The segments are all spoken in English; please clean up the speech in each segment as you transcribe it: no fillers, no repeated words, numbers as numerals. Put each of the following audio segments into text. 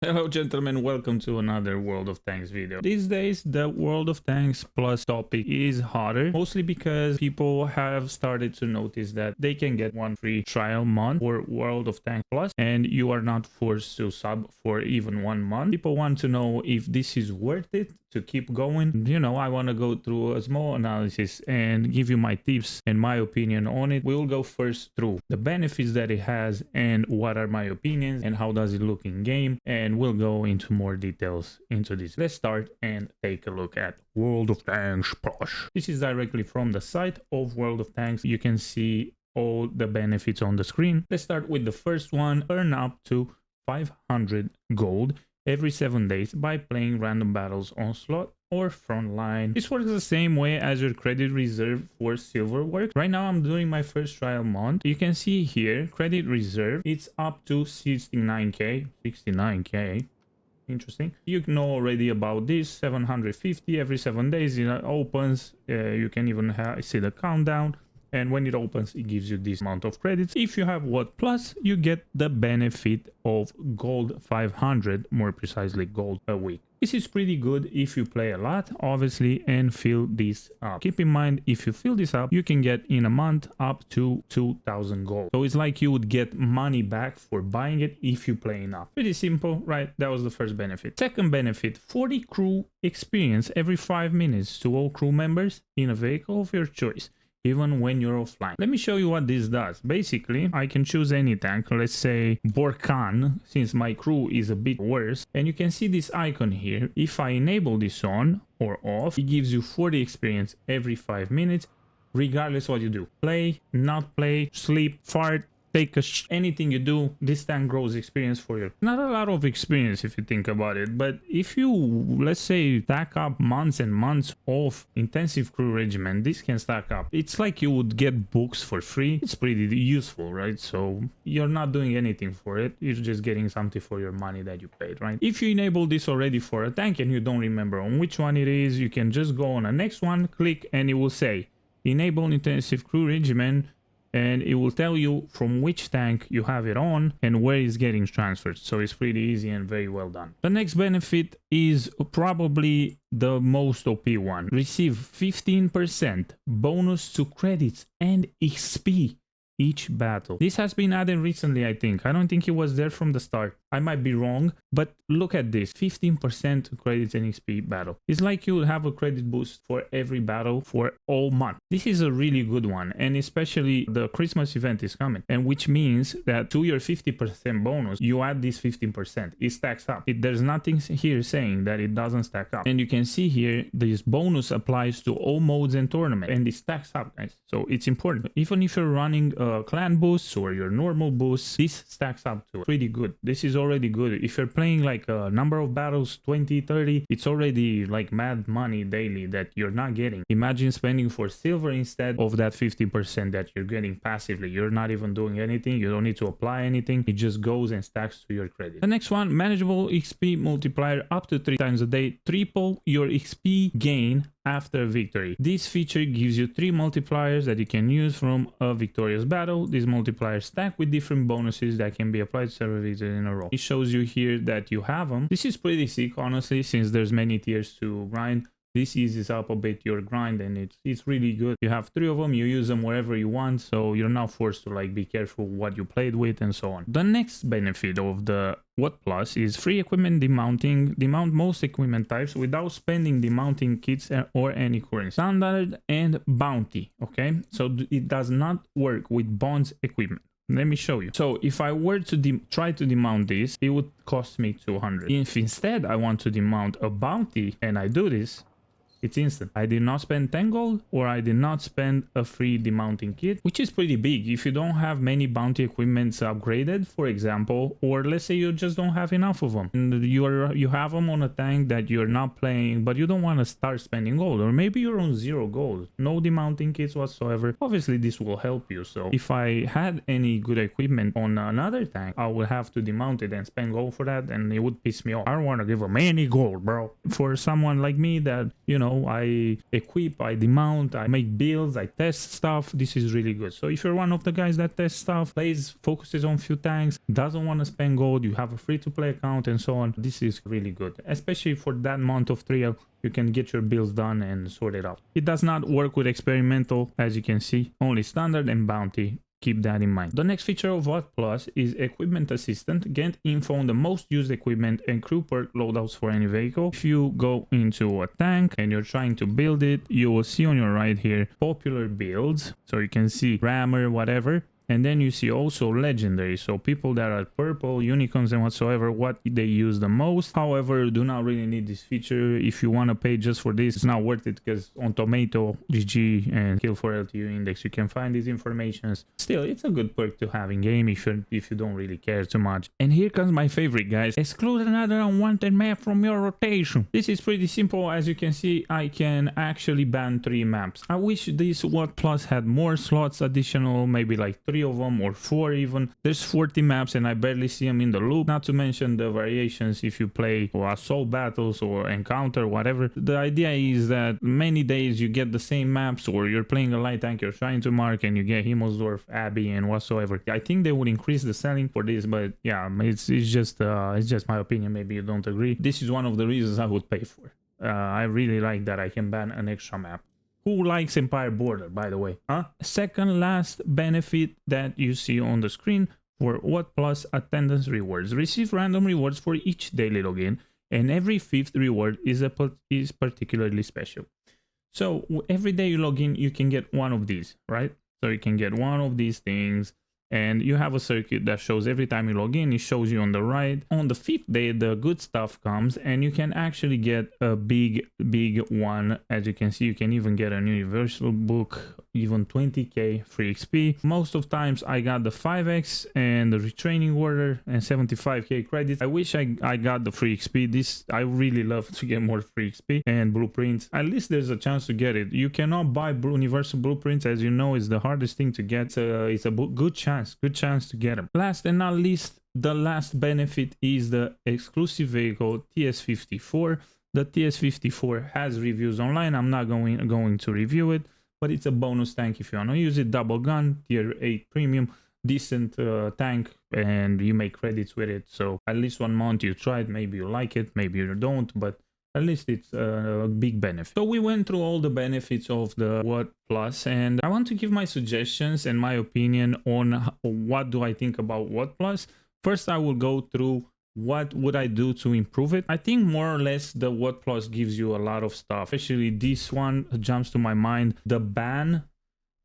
Hello gentlemen, welcome to another World of Tanks video. These days the World of Tanks Plus topic is hotter, mostly because people have started to notice that they can get one free trial month for World of Tanks Plus and you are not forced to sub for even 1 month. People want to know if this is worth it to keep going. You know, I want to go through a small analysis and give you my tips and my opinion on it. We'll go first through the benefits that it has and what are my opinions and how does it look in game, and we'll go into more details into this. Let's start and take a look at World of Tanks Plus. This is directly from the site of World of Tanks. You can see all the benefits on the screen. Let's start with the first one. Earn up to 500 gold every 7 days by playing random battles on slot or frontline. This works the same way as your credit reserve for silver works. Right now I'm doing my first trial month. You can see here credit reserve, it's up to 69k. Interesting. You know already about this. 750 every 7 days. It opens. You can even see the countdown. And when it opens, it gives you this amount of credits. If you have WOT Plus, you get the benefit of gold 500, more precisely gold a week. This is pretty good if you play a lot, obviously, and fill this up. Keep in mind, if you fill this up, you can get in a month up to 2000 gold. So it's like you would get money back for buying it if you play enough. Pretty simple, right? That was the first benefit. Second benefit, 40 crew experience every 5 minutes to all crew members in a vehicle of your choice, even when you're offline. Let me show you what this does. Basically, I can choose any tank, let's say Borkan, since my crew is a bit worse, and you can see this icon here. If I enable this on or off, it gives you 40 experience every 5 minutes, regardless what you do. Play, not play, sleep, fart, take a anything you do, this tank grows experience for you. Not a lot of experience if you think about it, but if you, let's say, stack up months and months of intensive crew regimen, this can stack up. It's like you would get books for free. It's pretty useful, right? So you're not doing anything for it, you're just getting something for your money that you paid, right? If you enable this already for a tank and you don't remember on which one it is, you can just go on the next one, click, and it will say enable intensive crew regimen, and it will tell you from which tank you have it on and where it's getting transferred. So it's pretty easy and very well done. The next benefit is probably the most OP one. Receive 15% bonus to credits and XP each battle. This has been added recently, I think. I don't think it was there from the start. I might be wrong, but look at this. 15% credits and XP battle. It's like you will have a credit boost for every battle for all month. This is a really good one, and especially the Christmas event is coming, and which means that to your 50% bonus, you add this 15%. It stacks up. There's nothing here saying that it doesn't stack up. And you can see here, this bonus applies to all modes and tournaments, and it stacks up, guys. So it's important. Even if you're running clan boosts or your normal boosts, this stacks up to pretty good. This is already good. If you're playing like a number of battles, 20, 30, it's already like mad money daily that you're not getting. Imagine spending for silver instead of that 50% that you're getting passively. You're not even doing anything. You don't need to apply anything. It just goes and stacks to your credit. The next one, manageable XP multiplier up to 3 times a day. Triple your XP gain after victory. This feature gives you 3 multipliers that you can use from a victorious battle. These multipliers stack with different bonuses that can be applied to several victories in a row. It shows you here that you have them. This is pretty sick, honestly, since there's many tiers to grind. This eases up a bit your grind, and it's really good. You have 3 of them, you use them wherever you want, so you're not forced to like be careful what you played with and so on. The next benefit of the WOT Plus is free equipment demounting. Demount most equipment types without spending demounting kits or any currency. Standard and bounty, okay? So it does not work with bonds equipment. Let me show you. So if I were to try to demount this, it would cost me 200. If instead I want to demount a bounty and I do this, it's instant. I did not spend 10 gold, or I did not spend a free demounting kit, which is pretty big. If you don't have many bounty equipments upgraded, for example, or let's say you just don't have enough of them, and you have them on a tank that you're not playing, but you don't want to start spending gold, or maybe you're on 0 gold, no demounting kits whatsoever, obviously this will help you. So if I had any good equipment on another tank, I would have to demount it and spend gold for that, and it would piss me off. I don't want to give them any gold, bro. For someone like me that, you know, know, I equip, I demount, I make builds, I test stuff. This is really good. So if you're one of the guys that test stuff, plays, focuses on few tanks, doesn't want to spend gold, you have a free-to-play account and so on, this is really good. Especially for that amount of trial, you can get your builds done and sort it out. It does not work with experimental, as you can see, only standard and bounty. Keep that in mind. The next feature of WOT Plus is Equipment Assistant. Get info on the most used equipment and crew perk loadouts for any vehicle. If you go into a tank and you're trying to build it, you will see on your right here popular builds. So you can see rammer, whatever. And then you see also legendary, so people that are purple, unicorns and whatsoever, what they use the most. However, do not really need this feature. If you want to pay just for this, it's not worth it, because on Tomato, GG and Kill for LTU Index, you can find these informations. Still, it's a good perk to have in game if you don't really care too much. And here comes my favorite, guys. Exclude another unwanted map from your rotation. This is pretty simple. As you can see, I can actually ban 3 maps. I wish this WOT Plus had more slots, additional, maybe like 3 of them or 4 even. There's 40 maps and I barely see them in the loop, not to mention the variations if you play or assault battles or encounter, whatever. The idea is that many days you get the same maps, or you're playing a light tank you're trying to mark and you get Himmelsdorf, Abbey and whatsoever. I think they would increase the selling for this, but yeah, it's just my opinion. Maybe you don't agree. This is one of the reasons I would pay for. I really like that I can ban an extra map. Who likes Empire Border, by the way? Huh? Second last benefit that you see on the screen for WOT Plus attendance rewards. Receive random rewards for each daily login, and every 5th reward is particularly special. So every day you log in, you can get one of these, right? So you can get one of these things. And you have a circuit that shows every time you log in, it shows you on the right. On the 5th day, the good stuff comes and you can actually get a big one. As you can see, you can even get a universal book, even 20k free XP. Most of times I got the 5x and the retraining order and 75k credits. I wish I got the free XP. This, I really love to get more free XP and blueprints. At least there's a chance to get it. You cannot buy universal blueprints, as you know, is the hardest thing to get. It's a good chance to get them. Last and not least, the last benefit is the exclusive vehicle TS54. The TS54 has reviews online. I'm not going to review it, but it's a bonus tank if you want to use it. Double gun, tier 8 premium, decent tank, and you make credits with it. So at least 1 month you try it, maybe you like it, maybe you don't, but at least it's a big benefit. So we went through all the benefits of the WOT Plus, and I want to give my suggestions and my opinion on what do I think about WOT Plus. First, I will go through what would I do to improve it. I think more or less the WOT Plus gives you a lot of stuff. Especially this one jumps to my mind. The ban,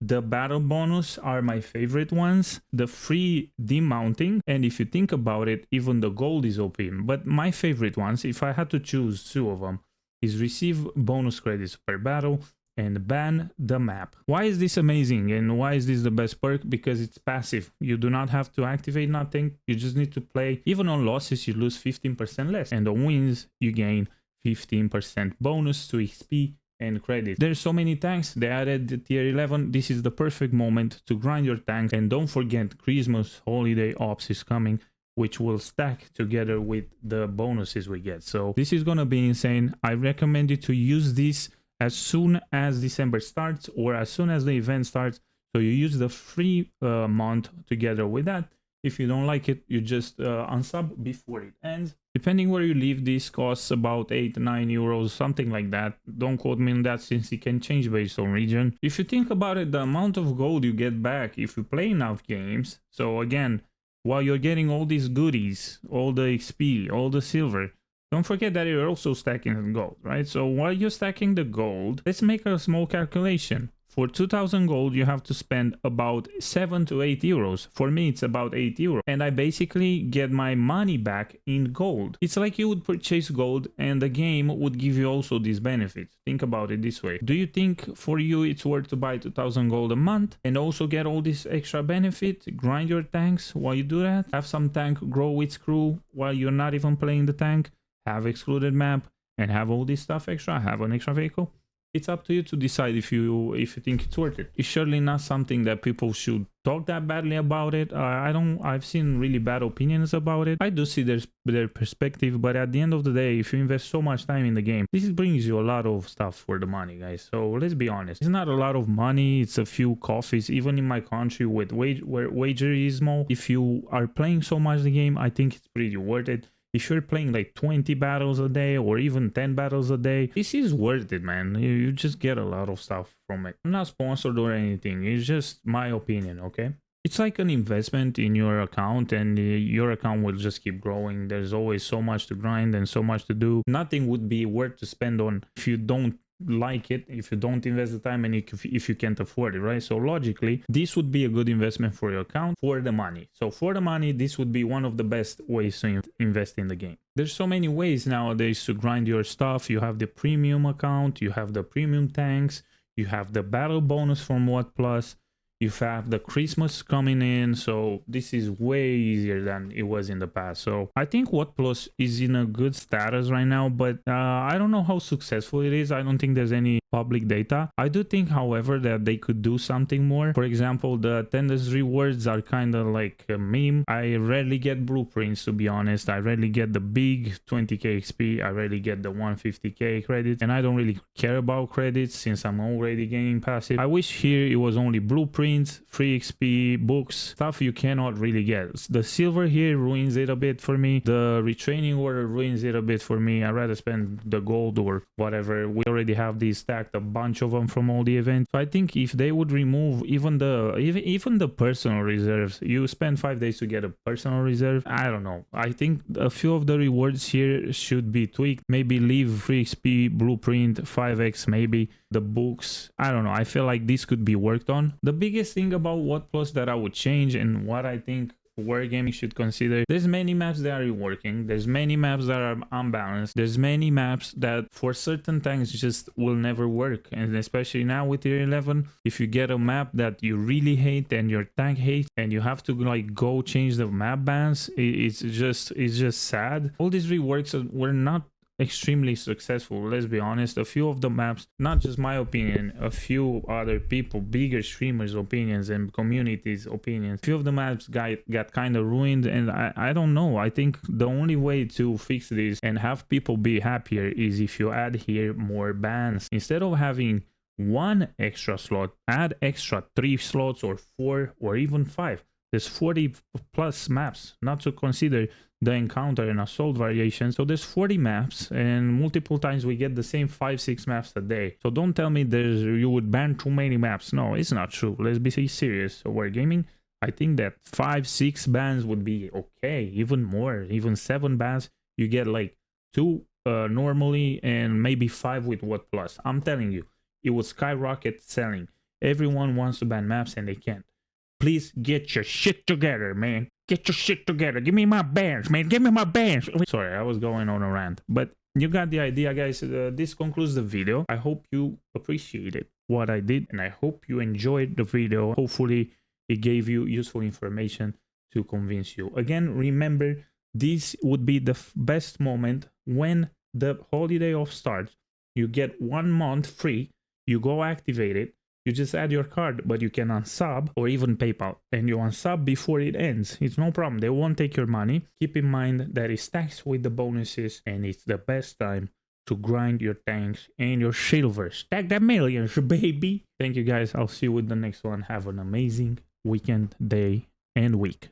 the battle bonus are my favorite ones. The free demounting, and if you think about it, even the gold is OP. But my favorite ones, if I had to choose 2 of them, is receive bonus credits per battle and ban the map. Why is this amazing and why is this the best perk? Because it's passive. You do not have to activate nothing. You just need to play. Even on losses, you lose 15% less, and on wins, you gain 15% bonus to XP and credit. There's so many tanks. They added the tier 11. This is the perfect moment to grind your tank. And don't forget, Christmas holiday ops is coming, which will stack together with the bonuses we get. So this is gonna be insane. I recommend you to use this as soon as December starts or as soon as the event starts. So you use the free month together with that. If you don't like it, you just unsub before it ends. Depending where you live, this costs about 8-9 euros, something like that. Don't quote me on that, since it can change based on region. If you think about it, the amount of gold you get back if you play enough games. So again, while you're getting all these goodies, all the XP, all the silver, don't forget that you're also stacking the gold, right? So while you're stacking the gold, let's make a small calculation. For 2000 gold, you have to spend about 7 to 8 euros. For me, it's about 8 euros. And I basically get my money back in gold. It's like you would purchase gold and the game would give you also these benefits. Think about it this way. Do you think for you it's worth to buy 2000 gold a month and also get all this extra benefit? Grind your tanks while you do that? Have some tank grow its crew while you're not even playing the tank? Have excluded map and have all this stuff extra? Have an extra vehicle? It's up to you to decide if you think it's worth it. It's surely not something that people should talk that badly about it. I've seen really bad opinions about it. I do see their perspective, but at the end of the day, if you invest so much time in the game, this brings you a lot of stuff for the money, guys. So let's be honest, it's not a lot of money. It's a few coffees. Even in my country with wagerismo, if you are playing so much the game, I think it's pretty worth it. If you're playing like 20 battles a day or even 10 battles a day, this is worth it, man. You just get a lot of stuff from it. I'm not sponsored or anything. It's just my opinion, okay? It's like an investment in your account, and your account will just keep growing. There's always so much to grind and so much to do. Nothing would be worth to spend on if you don't like it, if you don't invest the time, and if you can't afford it, right? So logically, this would be a good investment for your account for the money. So for the money, this would be one of the best ways to invest in the game. There's so many ways nowadays to grind your stuff. You have the premium account, you have the premium tanks, you have the battle bonus from WOT Plus, you have the Christmas coming in, so this is way easier than it was in the past. So I think WOT Plus is in a good status right now, but I don't know how successful it is. I don't think there's any public data. I do think, however, that they could do something more. For example, the attendance rewards are kind of like a meme. I rarely get blueprints, to be honest. I rarely get the big 20k XP. I rarely get the 150k credits, and I don't really care about credits since I'm already gaining passive. I wish here it was only blueprints, free XP, books, stuff you cannot really get. The silver here ruins it a bit for me. The retraining order ruins it a bit for me. I'd rather spend the gold or whatever. We already have these stacked, a bunch of them from all the events. So I think if they would remove even the personal reserves, you spend 5 days to get a personal reserve. I don't know. I think a few of the rewards here should be tweaked. Maybe leave free XP, blueprint, 5x, maybe the books. I don't know. I feel like this could be worked on. The biggest thing about WOT Plus that I would change, and what I think wargaming should consider, there's many maps that are working, there's many maps that are unbalanced, there's many maps that for certain tanks just will never work. And especially now with tier 11, if you get a map that you really hate and your tank hates and you have to like go change the map bans, it's just sad. All these reworks were not extremely successful. Let's be honest, a few of the maps, not just my opinion, a few other people, bigger streamers opinions and communities opinions, a few of the maps got kind of ruined. And I don't know, I think the only way to fix this and have people be happier is if you add here more bans. Instead of having 1 extra slot, add extra 3 slots or 4 or even 5. There's 40 plus maps, not to consider the encounter and assault variation. So there's 40 maps, and multiple times we get the same 5-6 maps a day. So don't tell me you would ban too many maps. No, it's not true. Let's be serious. So wargaming, I think that 5-6 bans would be okay. Even more, even 7 bans. You get like 2 normally and maybe 5 with WOT Plus. I'm telling you, it would skyrocket selling. Everyone wants to ban maps and they can't. Please get your shit together, man. Get your shit together. Give me my bans, man. Give me my bans. Sorry, I was going on a rant. But you got the idea, guys. This concludes the video. I hope you appreciated what I did, and I hope you enjoyed the video. Hopefully, it gave you useful information to convince you. Again, remember, this would be the best moment when the holiday off starts. You get 1 month free. You go activate it. You just add your card, but you can unsub or even PayPal, and you unsub before it ends. It's no problem. They won't take your money. Keep in mind that it stacks with the bonuses, and it's the best time to grind your tanks and your silver. Stack that millions, baby. Thank you, guys. I'll see you with the next one. Have an amazing weekend, day, and week.